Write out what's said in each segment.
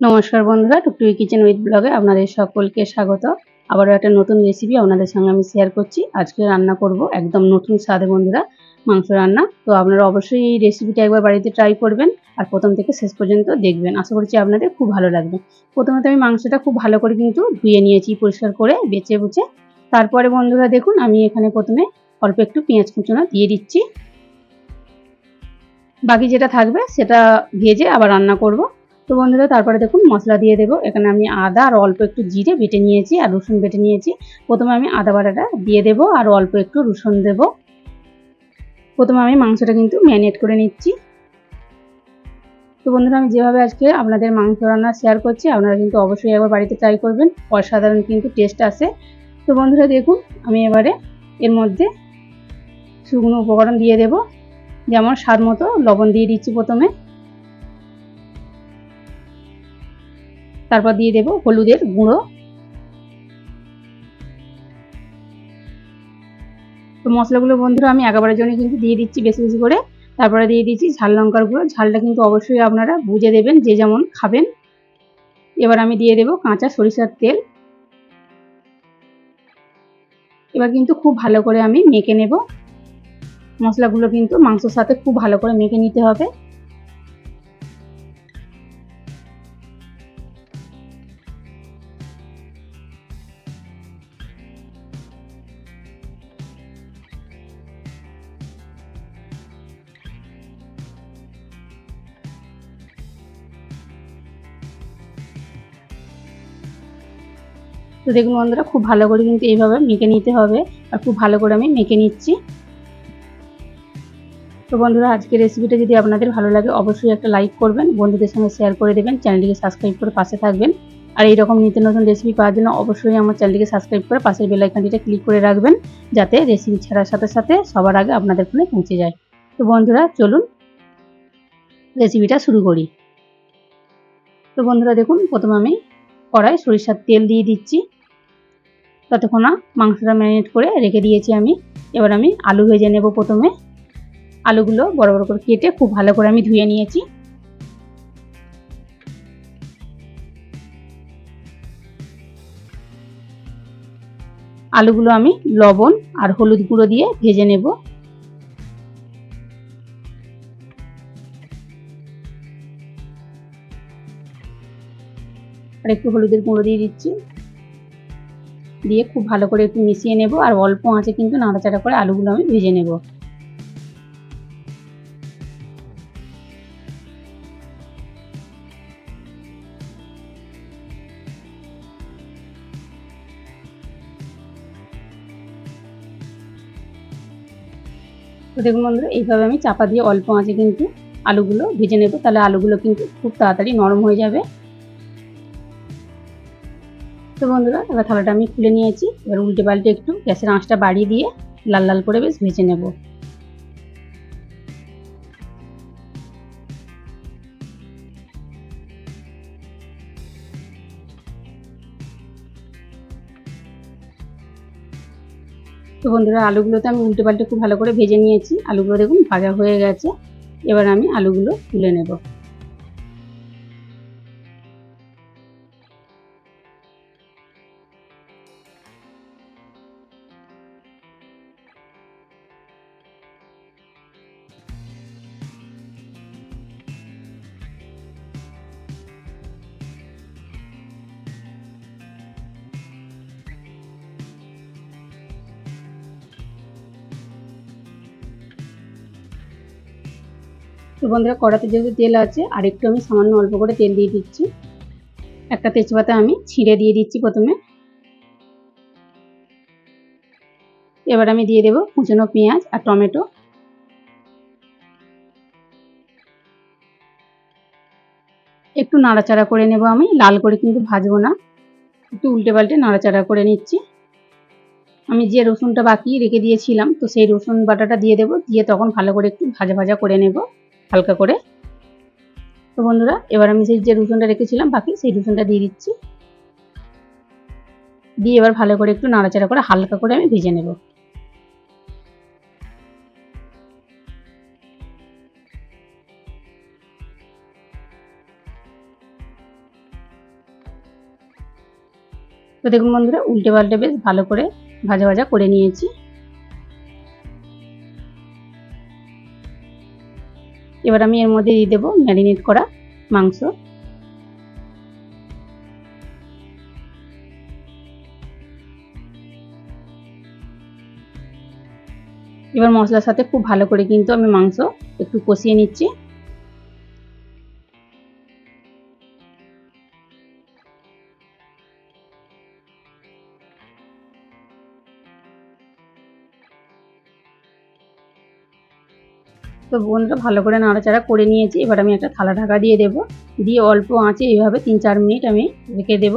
নমস্কার বন্ধুরা, টুকটুকি kitchen with ব্লগে আপনাদের সকলকে স্বাগত। আবারও একটা নতুন রেসিপি আপনাদের সঙ্গে আমি শেয়ার করছি। আজকে রান্না করব একদম নতুন স্বাদে বন্ধুরা মাংস রান্না। তো আপনারা অবশ্যই এই রেসিপিটা একবার বাড়িতে ট্রাই করবেন আর প্রথম থেকে শেষ পর্যন্ত দেখবেন। আশা করছি আপনাদের খুব ভালো লাগবে। প্রথমে তো আমি মাংসটা খুব ভালো করে কিন্তু ধুয়ে নিয়েছি পরিষ্কার করে বেছে বুছে। তারপরে বন্ধুরা দেখুন আমি এখানে প্রথমে অল্প একটু পেঁয়াজ কুচনো দিয়ে দিচ্ছি। বাকি যেটা থাকবে সেটা ভেজে আবার রান্না করব। তো বন্ধুরা তারপরে দেখুন মশলা দিয়ে দেবো। এখানে আমি আদা আর অল্প একটু জিরে বেটে নিয়েছি আর রসুন বেটে নিয়েছি। প্রথমে আমি আদা বাটাটা দিয়ে দেবো আর অল্প একটু রসুন দেবো। প্রথমে আমি মাংসটা কিন্তু ম্যারিনেট করে নিচ্ছি। তো বন্ধুরা আমি যেভাবে আজকে আপনাদের মাংস রান্না শেয়ার করছি আপনারা কিন্তু অবশ্যই একবার বাড়িতে ট্রাই করবেন, অসাধারণ কিন্তু টেস্ট আসে। তো বন্ধুরা দেখুন আমি এবারে এর মধ্যে শুকনো উপকরণ দিয়ে দেবো, যেমন স্বাদ মতো লবণ দিয়ে দিচ্ছি প্রথমে। তারপর দিয়ে দেবো হলুদের গুঁড়ো। তো মশলাগুলো বন্ধুরা আমি একেবারের জন্য কিন্তু দিয়ে দিচ্ছি বেশি বেশি করে। তারপরে দিয়ে দিচ্ছি ঝাল লঙ্কার গুঁড়ো। ঝালটা কিন্তু অবশ্যই আপনারা বুঝে দেবেন যে যেমন খাবেন। এবার আমি দিয়ে দেবো কাঁচা সরিষার তেল। এবার কিন্তু খুব ভালো করে আমি মেখে নেব। মশলাগুলো কিন্তু মাংসের সাথে খুব ভালো করে মেখে নিতে হবে। তো দেখুন বন্ধুরা খুব ভালো করে কিন্তু এইভাবে মেখে নিতে হবে আর খুব ভালো করে আমি মেখে নিচ্ছি। তো বন্ধুরা আজকের রেসিপিটা যদি আপনাদের ভালো লাগে অবশ্যই একটা লাইক করবেন, বন্ধুদের সঙ্গে শেয়ার করে দেবেন, চ্যানেলটিকে সাবস্ক্রাইব করে পাশে থাকবেন। আর এইরকম নিত্য নতুন রেসিপি পাওয়ার জন্য অবশ্যই আমার চ্যানেলটিকে সাবস্ক্রাইব করে পাশের বেল আইকনটিতে ক্লিক করে রাখবেন, যাতে রেসিপি ছাড়ার সাথে সাথে সবার আগে আপনাদের ফোনে পৌঁছে যায়। তো বন্ধুরা চলুন রেসিপিটা শুরু করি। তো বন্ধুরা দেখুন প্রথমে আমি কড়াই সরিষার তেল দিয়ে দিচ্ছি। ততক্ষণ মাংসটা ম্যারিনেট করে রেখে দিয়েছি আমি। এবার আমি আলু ভেজে নেব। প্রথমে আলুগুলো বড় বড় করে কেটে খুব ভালো করে আমি ধুয়ে নিয়েছি। আলুগুলো আমি লবণ আর হলুদ গুঁড়ো দিয়ে ভেজে নেব। আর একটু হলুদের গুঁড়ো দিয়ে দিচ্ছি, দিয়ে খুব ভালো করে একটু মিশিয়ে নেব আর অল্প আঁচে কিন্তু নাড়াচাড়া করে আলুগুলো আমি ভেজে নেব। তো দেখুন বন্ধুরা এইভাবে আমি চাপা দিয়ে অল্প আঁচে কিন্তু আলুগুলো ভেজে নেব, তাহলে আলুগুলো কিন্তু খুব তাড়াতাড়ি নরম হয়ে যাবে। তো বন্ধুরা এবার থালাটা আমি খুলে নিয়েছি। এবার উল্টে পাল্টে একটু গ্যাসের আঁচটা বাড়িয়ে দিয়ে লাল লাল করে বেশ ভেজে নেব। তো বন্ধুরা আলুগুলোতে আমি উল্টে পাল্টে খুব ভালো করে ভেজে নিয়েছি। আলুগুলো দেখুন ভাজা হয়ে গেছে। এবার আমি আলুগুলো তুলে নেব। তো বন্ধুরা কড়াতে যেহেতু তেল আছে আর একটু আমি সামান্য অল্প করে তেল দিয়ে দিচ্ছি। একটা তেজপাতা আমি ছিঁড়ে দিয়ে দিচ্ছি প্রথমে। এবার আমি দিয়ে দেবো কুচনো পেঁয়াজ আর টমেটো। একটু নাড়াচাড়া করে নেব, আমি লাল করে কিন্তু ভাজবো না, একটু উল্টে পাল্টে নাড়াচাড়া করে নিচ্ছি। আমি যে রসুনটা বাকি রেখে দিয়েছিলাম তো সেই রসুন বাটাটা দিয়ে দেবো, দিয়ে তখন ভালো করে একটু ভাজা ভাজা করে নেব হালকা করে। তো বন্ধুরা এবার আমি সেই যে রসুনটা রেখেছিলাম বাকি সেই রসুনটা দিয়ে দিচ্ছি, দিয়ে এবার ভালো করে একটু নাড়াচাড়া করে হালকা করে আমি ভেজে নেব। তো দেখুন বন্ধুরা উল্টে পাল্টে বেশ ভালো করে ভাজা ভাজা করে নিয়েছি। এবার আমি এর মধ্যে দিয়ে দেবো ম্যারিনেট করা মাংস। এবার মশলার সাথে খুব ভালো করে কিন্তু আমি মাংস একটু কষিয়ে নিচ্ছি। তো বন্ধুরা ভালো করে নাড়াচাড়া করে নিয়েছি। এবার আমি একটা থালা ঢাকা দিয়ে দেব, দিয়ে অল্প আঁচে এইভাবে 3-4 মিনিট আমি রেখে দেব।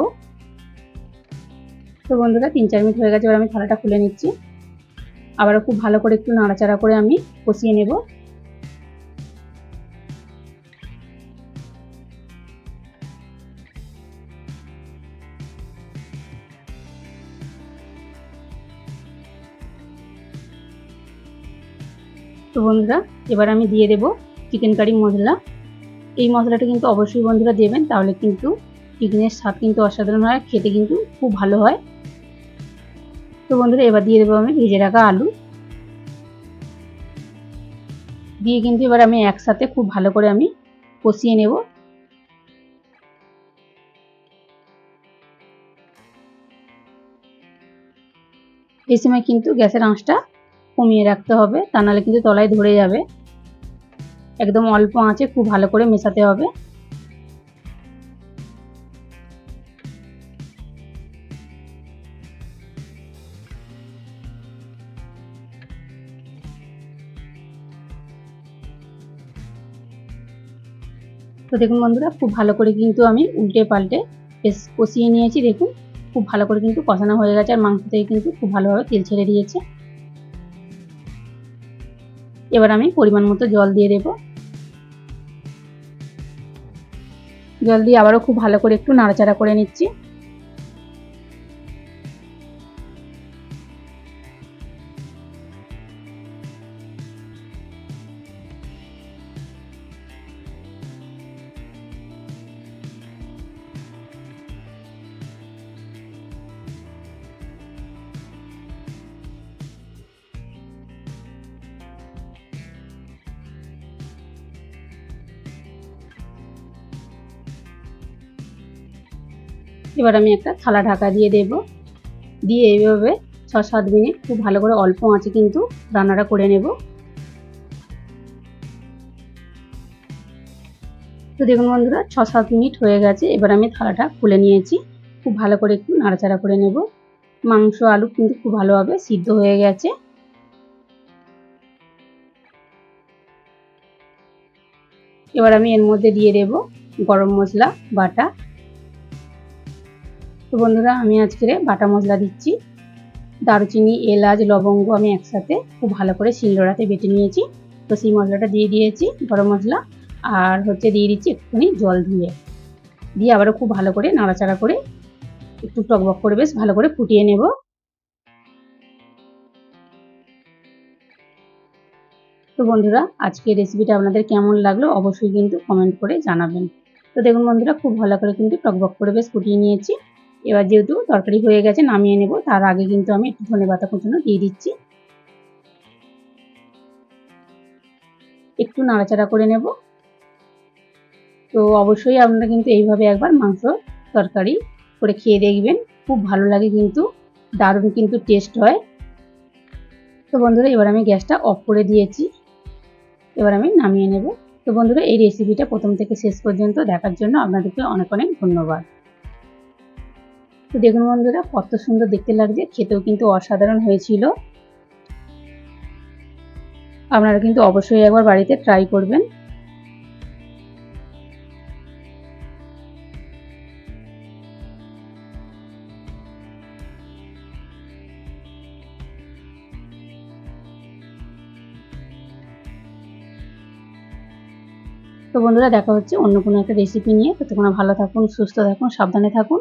তো বন্ধুরা 3-4 মিনিট হয়ে গেছে, এবার আমি থালাটা খুলে নিচ্ছি। আবারও খুব ভালো করে একটু নাড়াচাড়া করে আমি কষিয়ে নেব। তো বন্ধুরা এবার আমি দিয়ে দেব চিকেন কারি মশলা। এই মশলাটা কিন্তু অবশ্যই বন্ধুরা দেবেন, তাহলে কিন্তু চিকেনের স্বাদ কিন্তু অসাধারণ হয়, খেতে কিন্তু খুব ভালো হয়। তো বন্ধুরা এবার দিয়ে দেবো আমি ভেজে রাখা আলু, দিয়ে কিন্তু এবার আমি একসাথে খুব ভালো করে আমি কষিয়ে নেব। এই সময় কিন্তু গ্যাসের আঁচটা কমিয়ে রাখতে হবে, তা নাহলে কিন্তু তলায় ধরে যাবে। একদম অল্প আঁচে খুব ভালো করে মেশাতে হবে। তো দেখুন বন্ধুরা খুব ভালো করে কিন্তু আমি উল্টে পাল্টে বেশ কষিয়ে নিয়েছি। দেখুন খুব ভালো করে কিন্তু কষানো হয়ে গেছে, আর মাংস থেকে কিন্তু খুব ভালোভাবে তেল ছেড়ে দিয়েছে। এবার আমি পরিমাণ মতো জল দিয়ে দেব। জল দিয়ে আবারও খুব ভালো করে একটু নাড়াচাড়া করে নিচ্ছি। এবার আমি একটা থালা ঢাকা দিয়ে দেব, দিয়ে এইভাবে 6-7 মিনিট খুব ভালো করে অল্প আঁচে কিন্তু রান্নাটা করে নেব। তো দেখুন বন্ধুরা 6-7 মিনিট হয়ে গেছে, এবার আমি থালাটা খুলে নিয়েছি। খুব ভালো করে একটু নাড়াচাড়া করে নেব। মাংস আলু কিন্তু খুব ভালোভাবে সিদ্ধ হয়ে গেছে। এবার আমি এর মধ্যে দিয়ে দেব গরম মশলা বাটা। তো বন্ধুরা আমি আজকে বাটা মশলা দিচ্ছি। দারুচিনি, এলাচ, লবঙ্গ আমি একসাথে খুব ভালো করে শিলনোড়াতে বেটে নিয়েছি। তো সেই মশলাটা দিয়ে দিয়েছি গরম মশলা, আর হচ্ছে দিয়ে দিচ্ছি একটুখানি জল দিয়ে আবারও খুব ভালো করে নাড়াচাড়া করে একটু টকবক করে বেশ ভালো করে ফুটিয়ে নেব। তো বন্ধুরা আজকের রেসিপিটা আপনাদের কেমন লাগলো অবশ্যই কিন্তু কমেন্ট করে জানাবেন। তো দেখুন বন্ধুরা খুব ভালো করে কিন্তু টকবক করে বেশ ফুটিয়ে নিয়েছি। এবার যেহেতু তরকারি হয়ে গেছে নামিয়ে নেব, তার আগে কিন্তু আমি একটু ধনেপাতা কুচানো দিয়ে দিচ্ছি। একটু নাড়াচাড়া করে নেব। তো অবশ্যই আপনারা কিন্তু এইভাবে একবার মাংস তরকারি করে খেয়ে দেখবেন, খুব ভালো লাগে কিন্তু, দারুণ কিন্তু টেস্ট হয়। তো বন্ধুরা এবার আমি গ্যাসটা অফ করে দিয়েছি, এবার আমি নামিয়ে নেব। তো বন্ধুরা এই রেসিপিটা প্রথম থেকে শেষ পর্যন্ত দেখার জন্য আপনাদেরকে অনেক অনেক ধন্যবাদ। তো দেখুন বন্ধুরা কত সুন্দর দেখতে লাগছে, খেতেও কিন্তু অসাধারণ হয়েছিল। আপনারা কিন্তু অবশ্যই একবার বাড়িতে ট্রাই করবেন। তো বন্ধুরা দেখা হচ্ছে অন্য কোনো একটা রেসিপি নিয়ে। ততক্ষণ ভালো থাকুন, সুস্থ থাকুন, সাবধানে থাকুন।